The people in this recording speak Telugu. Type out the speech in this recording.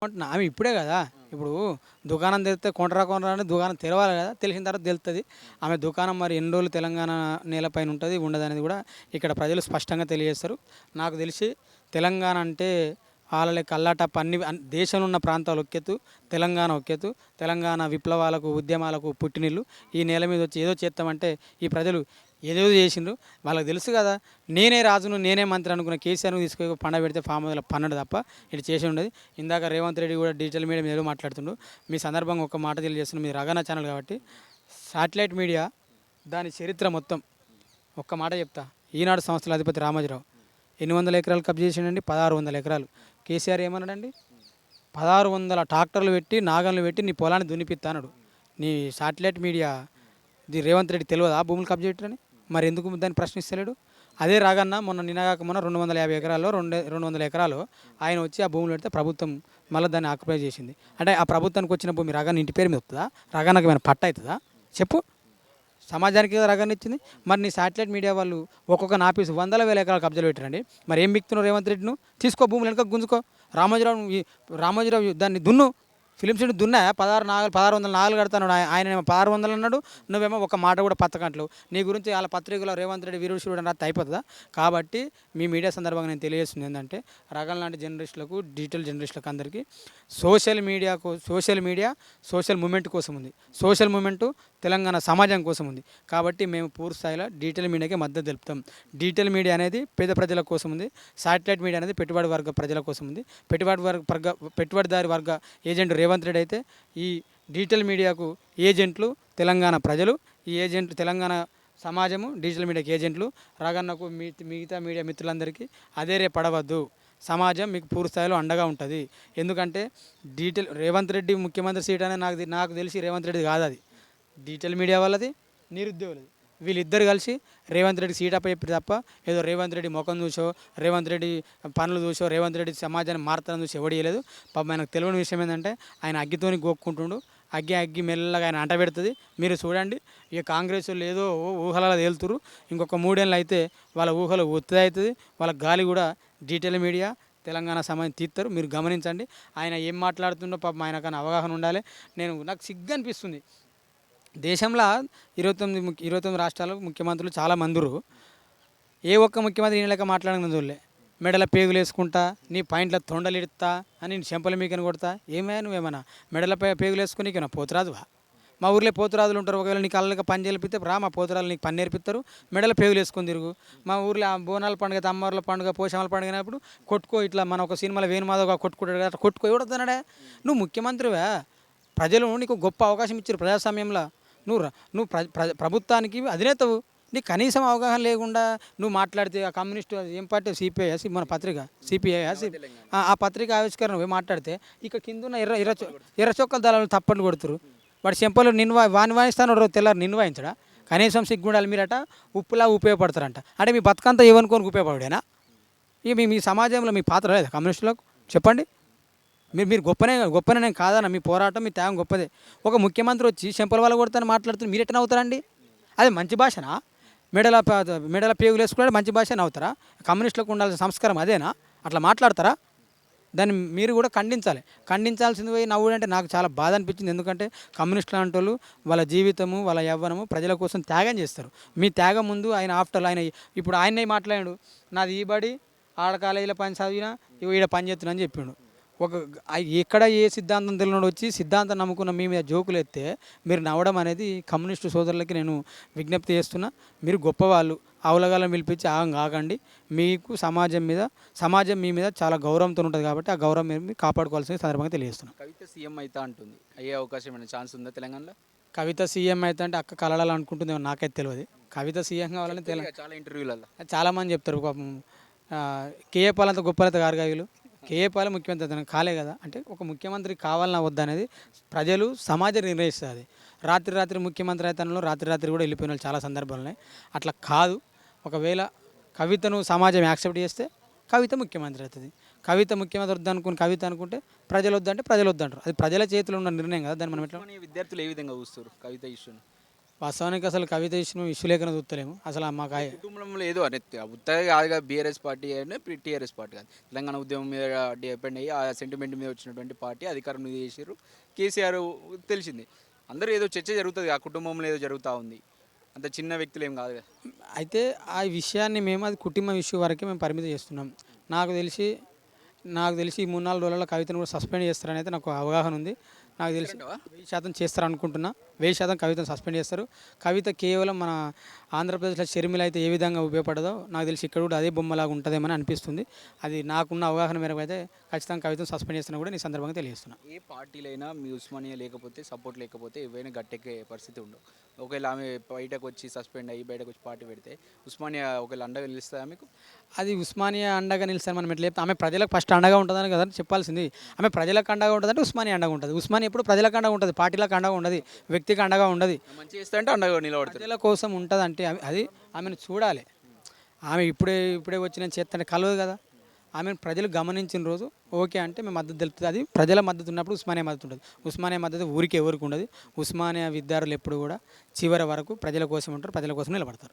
అంటున్నా ఆమె ఇప్పుడే కదా ఇప్పుడు దుకాణం తెరిస్తే కొంటరా కొనరా అని దుకాణం తెరవాలి కదా, తెలిసిన తర్వాత తెలుస్తుంది. ఆమె దుకాణం మరి ఎన్ని రోజులు తెలంగాణ నేలపైన ఉంటుంది ఉండదు అనేది కూడా ఇక్కడ ప్రజలు స్పష్టంగా తెలియజేస్తారు. నాకు తెలిసి తెలంగాణ అంటే వాళ్ళ కల్లాటప్ప దేశంలో ఉన్న ప్రాంతాలు ఒక్కెత్తు, తెలంగాణ ఒక్కెత్తు. తెలంగాణ విప్లవాలకు ఉద్యమాలకు పుట్టినిల్లు. ఈ నేల మీద వచ్చి ఏదో చేస్తామంటే ఈ ప్రజలు ఏదేదో చేసిండ్రు. వాళ్ళకి తెలుసు కదా, నేనే రాజును నేనే మంత్రి అనుకున్న కేసీఆర్ను తీసుకొని పండ పెడితే ఫామ్ హౌస్లో పన్నడు తప్ప ఇటు చేసి ఉండదు. ఇందాక రేవంత్ రెడ్డి కూడా డిజిటల్ మీడియా మీద ఏదో మాట్లాడుతుండు. మీ సందర్భంగా ఒక మాట తెలియజేస్తున్నాను. మీ రగన ఛానల్ కాబట్టి శాటిలైట్ మీడియా దాని చరిత్ర మొత్తం ఒక్క మాట చెప్తా. ఈనాడు సంస్థల అధిపతి రామోజీరావు ఎన్ని వందల ఎకరాలు కబ్జా చేసిండండి? 1600 ఎకరాలు. కేసీఆర్ ఏమన్నాడండి? 1600 ట్రాక్టర్లు పెట్టి నాగన్లు పెట్టి నీ పొలాన్ని దున్నిపిస్తాడు. నీ శాటిలైట్ మీడియా రేవంత్ రెడ్డి తెలియదా భూములు కబ్జా పెట్టరని? మరి ఎందుకు దాన్ని ప్రశ్నిస్తలేడు? అదే రాగన్న నిన్నగాక మొన్న 250 ఎకరాల్లో 200 ఎకరాలు ఆయన వచ్చి ఆ భూములు పెడితే ప్రభుత్వం మళ్ళీ దాన్ని ఆక్యుపై చేసింది. అంటే ఆ ప్రభుత్వానికి వచ్చిన భూమి రగన్న ఇంటి పేరు మీద వస్తుందా? రగన్నకు ఏమైనా పట్ట అవుతుందా? చెప్పు. సమాజానికి రగన్న ఇచ్చింది. మరి నీ శాటిలైట్ మీడియా వాళ్ళు ఒక్కొక్క నాపీసు 100,000 ఎకరాలు కబ్జాలు పెట్టారండి. మరి ఏం బిక్తున్నావు రేవంత్ రెడ్డిను? తీసుకో భూములు వెనక గుంజుకో. రామోజీరావు దాన్ని దున్ను. ఫిలిం సిటీ దున్నా 1600 నాలుగు కడతాను. ఆయన 1600 అన్నాడు, నువ్వేమో ఒక మాట కూడా పత్తకంటలు. నీ గురించి వాళ్ళ పత్రికలో రేవంత్ రెడ్డి వీరుడు శివుడు అని రాస్తే అయిపోతుందా? కాబట్టి మీ మీడియా సందర్భంగా నేను తెలియజేస్తుంది ఏంటంటే రగన్ లాంటి జర్నలిస్టులకు, డిజిటల్ జర్నలిస్టులకు అందరికీ సోషల్ మీడియా సోషల్ మూమెంట్ కోసం ఉంది. సోషల్ మూమెంటు తెలంగాణ సమాజం కోసం ఉంది. కాబట్టి మేము పూర్తి స్థాయిలో డిజిటల్ మీడియాకి మద్దతు తెలుపుతాం. డిజిటల్ మీడియా అనేది పేద ప్రజల కోసం ఉంది. శాటిలైట్ మీడియా అనేది పెట్టుబడి వర్గ ప్రజల కోసం ఉంది. పెట్టుబడిదారి వర్గ ఏజెంట్ రేవంత్ రెడ్డి అయితే ఈ డిజిటల్ మీడియాకు ఏజెంట్లు తెలంగాణ ప్రజలు. ఈ ఏజెంట్ తెలంగాణ సమాజము డిజిటల్ మీడియాకి ఏజెంట్లు. రగన్నకు మిగతా మీడియా మిత్రులందరికీ అదే రే పడవద్దు. సమాజం మీకు పూర్తి స్థాయిలో అండగా ఉంటుంది. ఎందుకంటే రేవంత్ రెడ్డి ముఖ్యమంత్రి సీట్ అనేది నాకు తెలిసి రేవంత్ రెడ్డి కాదు, అది డిజిటల్ మీడియా వాళ్ళది, నిరుద్యోగులది. వీళ్ళిద్దరు కలిసి రేవంత్ రెడ్డి సీట్ అప్ప చెప్పి తప్ప ఏదో రేవంత్ రెడ్డి ముఖం చూసో, రేవంత్ రెడ్డి పనులు చూసో, రేవంత్ రెడ్డి సమాజాన్ని మారుతానని చూసి ఎవడేయలేదు. పాపం ఆయనకు తెలియని విషయం ఏంటంటే ఆయన అగ్గితోని గోక్కుంటుండు. అగ్గి మెల్లగా ఆయన అంట పెడుతుంది. మీరు చూడండి, ఇక కాంగ్రెస్ వాళ్ళు ఏదో ఊహలలో తేలుతురు. ఇంకొక 3 ఏళ్ళు అయితే వాళ్ళ ఊహలు ఒత్తిడి అవుతుంది. వాళ్ళ గాలి కూడా డిజిటల్ మీడియా తెలంగాణ సమాజం తీస్తారు. మీరు గమనించండి. ఆయన ఏం మాట్లాడుతుండో పాపం ఆయనకన్నా అవగాహన ఉండాలి. నాకు సిగ్గు అనిపిస్తుంది. దేశంలో 29 రాష్ట్రాలు ముఖ్యమంత్రులు చాలా మందురు. ఏ ఒక్క ముఖ్యమంత్రి ఈయన లెక్క మాట్లాడిన చూడలే. మెడల పేగులు వేసుకుంటా, నీ పాయింట్ల తొండలు ఇడతా అని నేను చెంపల మీకని కొడతా. నువ్వేమన్నా మెడల పేగులు వేసుకుని నీకేనా పోతురాదువా? మా ఊర్లో పోతురాజులు ఉంటారు. ఒకవేళ నీకు అల్లగా పని చేపితే మా పోతురాలు నీకు పని నేర్పిస్తారు. మెడల పేగులు వేసుకొని తిరుగు. మా ఊర్లో బోనాల పండుగ, అమ్మవార్ల పండుగ, పోషామల పండుగ అయినప్పుడు కొట్టుకో. ఇట్లా మన ఒక సినిమాలో వేణుమాధవ్ కొట్టుకుంటాడు కదా, కొట్టుకో. ఎవడొద్దన్నాడే? నువ్వు ముఖ్యమంత్రివా? ప్రజలు నీకు గొప్ప అవకాశం ఇచ్చారు ప్రజాస్వామ్యంలో. నువ్వు ప్రభుత్వానికి అధినేతవు. నీకు కనీసం అవగాహన లేకుండా నువ్వు మాట్లాడితే ఆ కమ్యూనిస్టు ఏం పార్టీ సిపిఐ మన పత్రిక సిపిఐ ఆ పత్రిక ఆవిష్కరణ పోయి మాట్లాడితే ఇక కింద ఉన్న ఎర్ర చొక్కల దళాలు తప్పని కొడుతురు. వాడి చెంపలు వాని వాయిస్తాను తెల్లారు నిన్ను వాయించడా? కనీసం సిగ్గుండాలి. మీరట ఉప్పులా ఉపయోగపడతారంట. అంటే మీ బతుకంతా ఏమనుకోనికి ఉపయోగపడేనా? ఇక మీ సమాజంలో మీ పాత్ర లేదా కమ్యూనిస్టులకు? చెప్పండి. మీరు గొప్పనే నేను కాదన్న. మీ పోరాటం, మీ త్యాగం గొప్పదే. ఒక ముఖ్యమంత్రి వచ్చి చెంపల వల్ల కొడతాను మాట్లాడుతున్నారు. మీరు ఎట్లా అవుతారండి? అది మంచి భాషనా? మెడల పేగులు వేసుకుంటే మంచి భాష నవ్వుతారా? కమ్యూనిస్టులకు ఉండాల్సిన సంస్కారం అదేనా? అట్లా మాట్లాడతారా? దాన్ని మీరు కూడా ఖండించాల్సింది పోయి నవ్వుడు అంటే నాకు చాలా బాధ అనిపించింది. ఎందుకంటే కమ్యూనిస్టులు లాంటి వాళ్ళు వాళ్ళ జీవితము, వాళ్ళ యవ్వనము ప్రజల కోసం త్యాగం చేస్తారు. మీ త్యాగం ముందు ఆయన ఆయన ఇప్పుడు ఆయనే మాట్లాడాడు. నాది ఈ బడి ఆడ కాలేజీలో పని చదివినా ఈడ పని చేస్తున్నా అని చెప్పిండు. ఎక్కడ ఏ సిద్ధాంతం తెలియనోడు వచ్చి సిద్ధాంతం నమ్ముకున్న మీ మీద జోకులు ఎత్తే మీరు నవ్వడం అనేది కమ్యూనిస్టు సోదరులకి నేను విజ్ఞప్తి చేస్తున్నా. మీరు గొప్పవాళ్ళు, అవలగాలను పిలిపించి ఆగం కాకండి. మీకు సమాజం మీ మీద చాలా గౌరవంతో ఉంటుంది. కాబట్టి ఆ గౌరవం మీరు కాపాడుకోవాల్సిన సందర్భంగా తెలియజేస్తున్నాను. కవిత సీఎం అయితే అంటుంది, అయ్యే అవకాశం ఏమైనా ఛాన్స్ ఉందా తెలంగాణలో? కవిత సీఎం అయితే అంటే అక్క కలడాలి అనుకుంటుందేమో, నాకైతే తెలియదు. కవిత సీఎం కావాలని చాలా ఇంటర్వ్యూలలో చాలామంది చెప్తారు. పాపం కేఏ పాలంత గొప్పలైతే గారు వీళ్ళు. కేఏ పాలే ముఖ్యమంత్రి కాలే కదా. అంటే ఒక ముఖ్యమంత్రి కావాలన్నా వద్దా అనేది ప్రజలు, సమాజం నిర్ణయిస్తుంది. రాత్రి ముఖ్యమంత్రి అయితేనలో రాత్రి కూడా వెళ్ళిపోయిన వాళ్ళు చాలా సందర్భాలు ఉన్నాయి. అట్లా కాదు. ఒకవేళ కవితను సమాజం యాక్సెప్ట్ చేస్తే కవిత ముఖ్యమంత్రి అవుతుంది. కవిత ముఖ్యమంత్రి వద్దనుకుని కవిత అనుకుంటే ప్రజలు వద్దంటే ప్రజలు వద్దంటారు. అది ప్రజల చేతిలో ఉన్న నిర్ణయం కదా. దాన్ని మనం ఎట్లా విద్యార్థులు ఏ విధంగా చూస్తారు కవిత ఇష్యూని? వాస్తవానికి అసలు కవిత ఇష్యూ లేకుండా చూస్తలేము అసలు మాకు కుటుంబంలో ఏదో అనేది ఉత్తగా కాదుగా బీఆర్ఎస్ పార్టీ అని టీఆర్ఎస్ పార్టీ కాదు తెలంగాణ ఉద్యమం మీద డిపెండ్ అయ్యి ఆ సెంటిమెంట్ మీద వచ్చినటువంటి పార్టీ అధికారం మీద చేసారు కేసీఆర్ తెలిసింది అందరూ ఏదో చర్చ జరుగుతుంది ఆ కుటుంబంలో ఏదో జరుగుతూ ఉంది అంత చిన్న వ్యక్తులు ఏం కాదు కదా అయితే ఆ విషయాన్ని మేము అది కుటుంబ ఇష్యూ వరకే మేము పరిమితి చేస్తున్నాం. నాకు తెలిసి ఈ 3-4 రోజుల్లో కవితను కూడా సస్పెండ్ చేస్తారని అయితే నాకు అవగాహన ఉంది. నాకు తెలిసి 1,000% చేస్తారు అనుకుంటున్నా. 1,000% కవితను సస్పెండ్ చేస్తారు. కవిత కేవలం మన ఆంధ్రప్రదేశ్లో షర్మిల అయితే ఏ విధంగా ఉపయోగపడదో నాకు తెలిసి ఇక్కడ కూడా అదే బొమ్మలాగా ఉంటుందేమని అనిపిస్తుంది. అది నాకున్న అవగాహన మేరకు అయితే ఖచ్చితంగా కవితను సస్పెండ్ చేస్తున్నా కూడా ఈ సందర్భంగా తెలియజేస్తున్నా. ఏ పార్టీలైనా మీ ఉస్మానియా లేకపోతే సపోర్ట్ లేకపోతే ఏవైనా గట్టెక్కే పరిస్థితి ఉండవు ఒకవేళ ఆమె బయటకు వచ్చి సస్పెండ్ అయ్యి బయటకు వచ్చి పార్టీ పెడితే ఉస్మానియా ఒకవేళ అండగా నిలుస్తుందా మీకు అది ఉస్మానియా అండగా నిలిస్తాను మనం ఎట్లా చెప్తాం. ఆమె ప్రజలకు ఫస్ట్ అండగా ఉంటుందని కదా చెప్పాల్సింది. ఆమె ప్రజలకు అండగా ఉంటుందంటే ఉస్మానియా అండగా ఉంటుంది. ఉస్మానియా ఎప్పుడు ప్రజలకు అండగా ఉంటుంది, పార్టీలకు అండగా ఉండదు, వ్యక్తికి అండగా ఉండదు. మంచి చేస్తే అంటే అండగా నిలబడుతుంది ప్రజల కోసం ఉంటుంది అంటే అది ఆమెను చూడాలి. ఆమె ఇప్పుడే వచ్చి నేను చేస్తాను కలవదు కదా. ఆమెను ప్రజలు గమనించిన రోజు ఓకే అంటే మేము మద్దతు తెలుపుతుంది. అది ప్రజల మద్దతు ఉన్నప్పుడు ఉస్మానియా మద్దతు ఉంటుంది. ఉస్మానియా మద్దతు ఊరికి ఎవరికి ఉండదు. ఉస్మానియా విద్యార్థులు ఎప్పుడు కూడా చివరి వరకు ప్రజల కోసం ఉంటారు, ప్రజల కోసం నిలబడతారు.